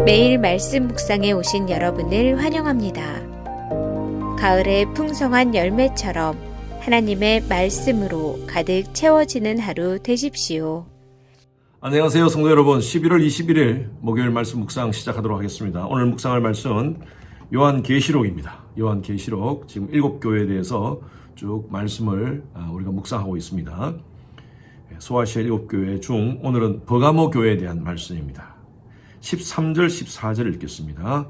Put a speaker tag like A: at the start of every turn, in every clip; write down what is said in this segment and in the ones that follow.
A: 매일 말씀 묵상에 오신 여러분을 환영합니다. 가을의 풍성한 열매처럼 하나님의 말씀으로 가득 채워지는 하루 되십시오.
B: 안녕하세요, 성도 여러분. 11월 21일 목요일 말씀 묵상 시작하도록 하겠습니다. 오늘 묵상할 말씀은 요한계시록입니다. 요한계시록 지금 7교회에 대해서 쭉 말씀을 우리가 묵상하고 있습니다. 소아시아 7교회 중 오늘은 버가모 교회에 대한 말씀입니다. 13절 14절 읽겠습니다.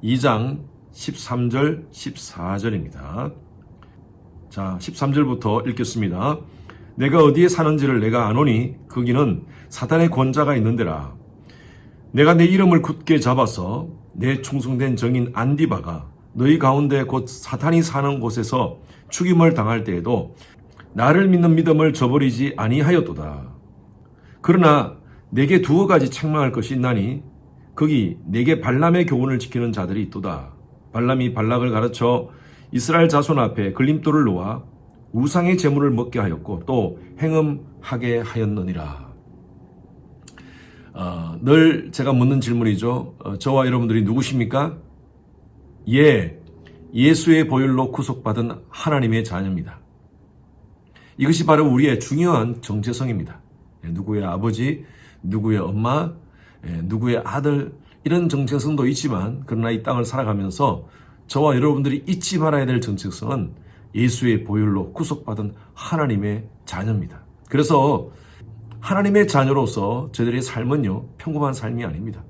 B: 2장 13절 14절입니다. 자, 13절부터 읽겠습니다. 내가 어디에 사는지를 내가 아노니 거기는 사탄의 권자가 있는데라. 내가 내 이름을 굳게 잡아서 내 충성된 정인 안디바가 너희 가운데 곧 사탄이 사는 곳에서 죽임을 당할 때에도 나를 믿는 믿음을 저버리지 아니하였도다. 그러나 내게 두어 가지 책망할 것이 있나니 거기 내게 발람의 교훈을 지키는 자들이 있도다. 발람이 발락을 가르쳐 이스라엘 자손 앞에 걸림돌을 놓아 우상의 제물을 먹게 하였고 또 행음하게 하였느니라. 늘 제가 묻는 질문이죠. 저와 여러분들이 누구십니까? 예수의 보혈로 구속받은 하나님의 자녀입니다. 이것이 바로 우리의 중요한 정체성입니다. 누구의 아버지, 누구의 엄마, 누구의 아들, 이런 정체성도 있지만 그러나 이 땅을 살아가면서 저와 여러분들이 잊지 말아야 될 정체성은 예수의 보혈로 구속받은 하나님의 자녀입니다. 그래서 하나님의 자녀로서 저희들의 삶은요, 평범한 삶이 아닙니다.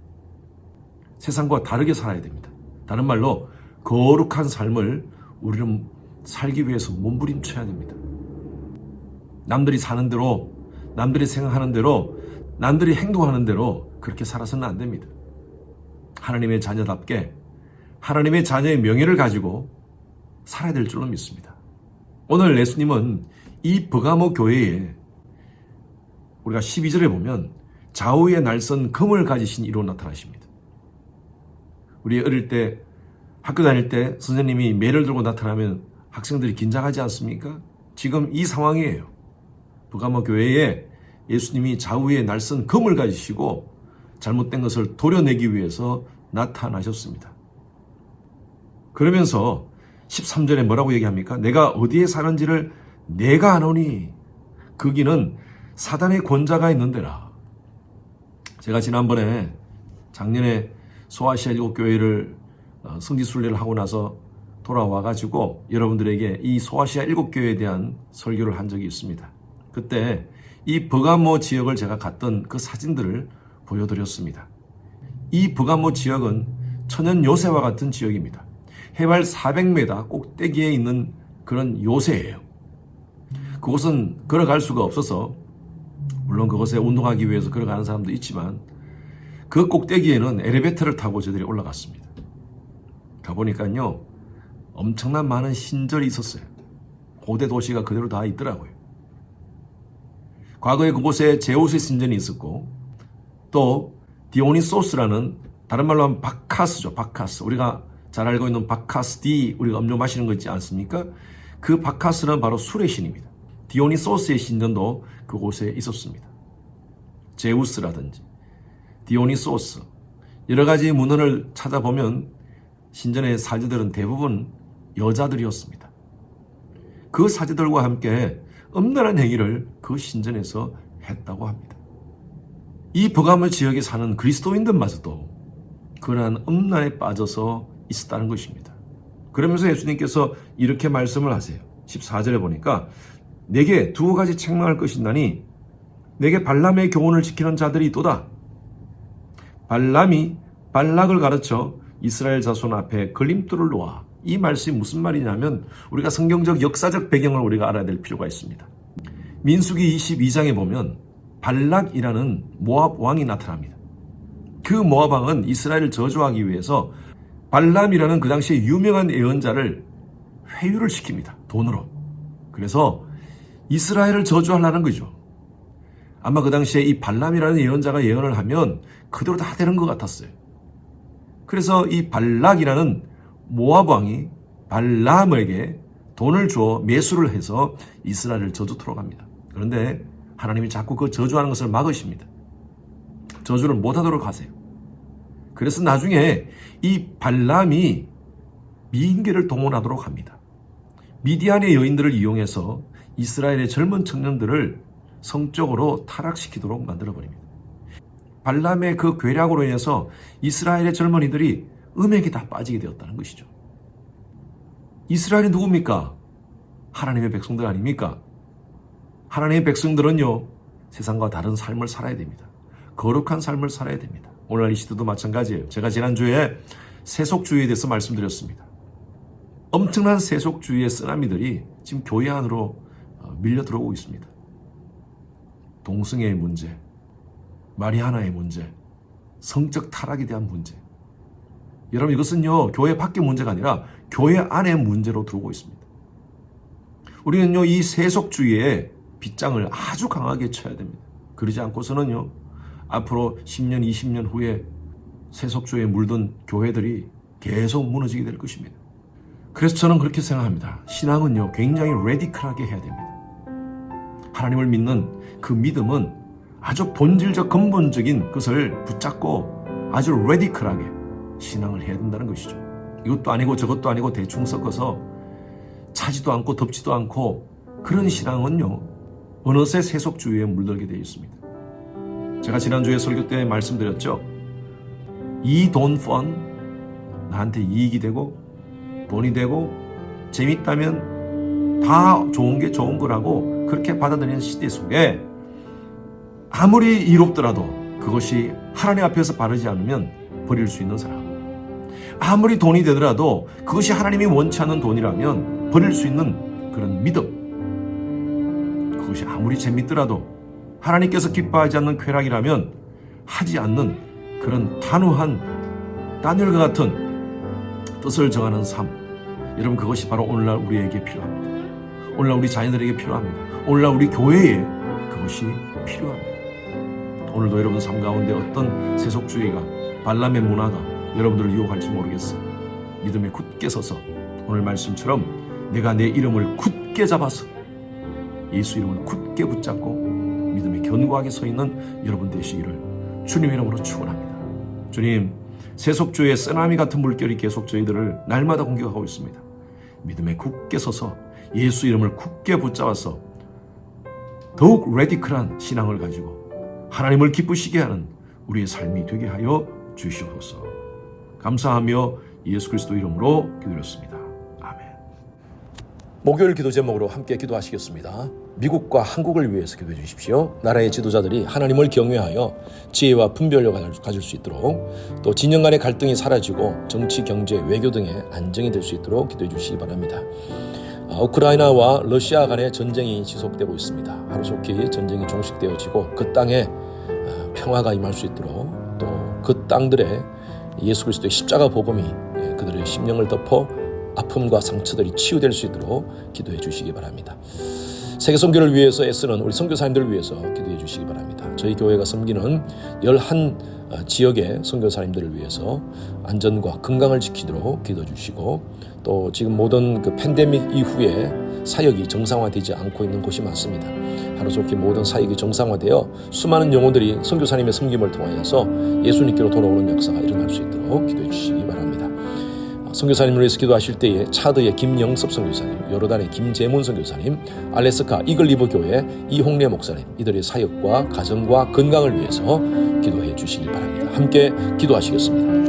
B: 세상과 다르게 살아야 됩니다. 다른 말로 거룩한 삶을 우리는 살기 위해서 몸부림쳐야 됩니다. 남들이 사는 대로, 남들이 생각하는 대로, 남들이 행동하는 대로 그렇게 살아서는 안 됩니다. 하나님의 자녀답게 하나님의 자녀의 명예를 가지고 살아야 될 줄로 믿습니다. 오늘 예수님은 이 버가모 교회에 우리가 12절에 보면 좌우에 날선 금을 가지신 이로 나타나십니다. 우리 어릴 때 학교 다닐 때 선생님이 매를 들고 나타나면 학생들이 긴장하지 않습니까? 지금 이 상황이에요. 버가모 교회에 예수님이 좌우에 날선 금을 가지시고 잘못된 것을 도려내기 위해서 나타나셨습니다. 그러면서 13절에 뭐라고 얘기합니까? 내가 어디에 사는지를 내가 아노니 거기는 사단의 권자가 있는데라. 제가 작년에 소아시아 7교회를 성지순례를 하고 나서 돌아와가지고 여러분들에게 이 소아시아 7교회에 대한 설교를 한 적이 있습니다. 그때 이 버가모 지역을 제가 갔던 그 사진들을 보여드렸습니다. 이 버가모 지역은 천연 요새와 같은 지역입니다. 해발 400m 꼭대기에 있는 그런 요새예요. 그곳은 걸어갈 수가 없어서 물론 그곳에 운동하기 위해서 걸어가는 사람도 있지만 그 꼭대기에는 엘리베이터를 타고 저들이 올라갔습니다. 가보니까요, 엄청난 많은 신전이 있었어요. 고대 도시가 그대로 다 있더라고요. 과거에 그곳에 제우스 신전이 있었고 또 디오니소스라는, 다른 말로 하면 바카스죠. 바카스. 우리가 잘 알고 있는 바카스디, 우리가 음료 마시는 거 있지 않습니까? 그 바카스는 바로 술의 신입니다. 디오니소스의 신전도 그곳에 있었습니다. 제우스라든지 디오니소스, 여러 가지 문헌을 찾아보면 신전의 사제들은 대부분 여자들이었습니다. 그 사제들과 함께 음란한 행위를 그 신전에서 했다고 합니다. 이 버가모 지역에 사는 그리스도인들마저도 그러한 음란에 빠져서 있었다는 것입니다. 그러면서 예수님께서 이렇게 말씀을 하세요. 14절에 보니까 내게 두어 가지 책망할 것이 있나니 내게 발람의 교훈을 지키는 자들이 있도다. 발람이 발락을 가르쳐 이스라엘 자손 앞에 걸림돌을 놓아. 이 말씀이 무슨 말이냐면 우리가 성경적 역사적 배경을 우리가 알아야 될 필요가 있습니다. 민수기 22장에 보면 발락이라는 모압 왕이 나타납니다. 그 모압 왕은 이스라엘을 저주하기 위해서 발람이라는 그 당시에 유명한 예언자를 회유를 시킵니다. 돈으로. 그래서 이스라엘을 저주하려는 거죠. 아마 그 당시에 이 발람이라는 예언자가 예언을 하면 그대로 다 되는 것 같았어요. 그래서 이 발락이라는 모압 왕이 발람에게 돈을 줘 매수를 해서 이스라엘을 저주토록 합니다. 그런데 하나님이 자꾸 그 저주하는 것을 막으십니다. 저주를 못하도록 하세요. 그래서 나중에 이 발람이 미인계를 동원하도록 합니다. 미디안의 여인들을 이용해서 이스라엘의 젊은 청년들을 성적으로 타락시키도록 만들어버립니다. 발람의 그 괴략으로 인해서 이스라엘의 젊은이들이 음행에 다 빠지게 되었다는 것이죠. 이스라엘이 누굽니까? 하나님의 백성들 아닙니까? 하나님의 백성들은요, 세상과 다른 삶을 살아야 됩니다. 거룩한 삶을 살아야 됩니다. 오늘날 이 시대도 마찬가지예요. 제가 지난주에 세속주의에 대해서 말씀드렸습니다. 엄청난 세속주의의 쓰나미들이 지금 교회 안으로 밀려 들어오고 있습니다. 동성애의 문제, 마리아나의 문제, 성적 타락에 대한 문제. 여러분, 이것은요, 교회 밖의 문제가 아니라 교회 안의 문제로 들어오고 있습니다. 우리는요, 이 세속주의의 빗장을 아주 강하게 쳐야 됩니다. 그러지 않고서는요, 앞으로 10년, 20년 후에 세속주의에 물든 교회들이 계속 무너지게 될 것입니다. 그래서 저는 그렇게 생각합니다. 신앙은요, 굉장히 레디컬하게 해야 됩니다. 하나님을 믿는 그 믿음은 아주 본질적 근본적인 것을 붙잡고 아주 레디컬하게 신앙을 해야 된다는 것이죠. 이것도 아니고 저것도 아니고 대충 섞어서 차지도 않고 덮지도 않고 그런 신앙은요, 어느새 세속주의에 물들게 되어 있습니다. 제가 지난주에 설교 때 말씀드렸죠. 이 돈 펀, 나한테 이익이 되고 돈이 되고 재밌다면 다 좋은 게 좋은 거라고 그렇게 받아들이는 시대 속에 아무리 이롭더라도 그것이 하나님 앞에서 바르지 않으면 버릴 수 있는 사람, 아무리 돈이 되더라도 그것이 하나님이 원치 않는 돈이라면 버릴 수 있는 그런 믿음, 그것이 아무리 재밌더라도 하나님께서 기뻐하지 않는 쾌락이라면 하지 않는 그런 단호한 다니엘과 같은 뜻을 정하는 삶, 여러분, 그것이 바로 오늘날 우리에게 필요합니다. 오늘날 우리 자녀들에게 필요합니다. 오늘날 우리 교회에 그것이 필요합니다. 오늘도 여러분 삶 가운데 어떤 세속주의가, 발람의 문화가 여러분들을 유혹할지 모르겠어요. 믿음에 굳게 서서 오늘 말씀처럼 내가 내 이름을 굳게 잡아서 예수 이름을 굳게 붙잡고 믿음에 견고하게 서 있는 여러분 되시기를 주님의 이름으로 축원합니다. 주님, 세속주의의 쓰나미 같은 물결이 계속 저희들을 날마다 공격하고 있습니다. 믿음에 굳게 서서 예수 이름을 굳게 붙잡아서 더욱 레디컬한 신앙을 가지고 하나님을 기쁘시게 하는 우리의 삶이 되게 하여 주시옵소서. 감사하며 예수 그리스도 이름으로 기도드렸습니다. 아멘. 목요일 기도 제목으로 함께 기도하시겠습니다. 미국과 한국을 위해서 기도해 주십시오. 나라의 지도자들이 하나님을 경외하여 지혜와 분별력을 가질 수 있도록, 또 진영 간의 갈등이 사라지고 정치, 경제, 외교 등의 안정이 될 수 있도록 기도해 주시기 바랍니다. 우크라이나와 러시아 간의 전쟁이 지속되고 있습니다. 하루속히 전쟁이 종식되어지고 그 땅에 평화가 임할 수 있도록, 또 그 땅들에 예수 그리스도의 십자가 복음이 그들의 심령을 덮어 아픔과 상처들이 치유될 수 있도록 기도해 주시기 바랍니다. 세계 선교를 위해서 애쓰는 우리 선교사님들을 위해서 기도해 주시기 바랍니다. 저희 교회가 섬기는 11 지역의 선교사님들을 위해서 안전과 건강을 지키도록 기도해 주시고, 또 지금 모든 그 팬데믹 이후에 사역이 정상화되지 않고 있는 곳이 많습니다. 하루속히 모든 사역이 정상화되어 수많은 영혼들이 선교사님의 섬김을 통하여서 예수님께로 돌아오는 역사가 일어날 수 있도록 기도해 주시기 바랍니다. 선교사님을 위해서 기도하실 때에 차드의 김영섭 선교사님, 요르단의 김재문 선교사님, 알래스카 이글리브 교회 이홍래 목사님, 이들의 사역과 가정과 건강을 위해서 기도해 주시기 바랍니다. 함께 기도하시겠습니다.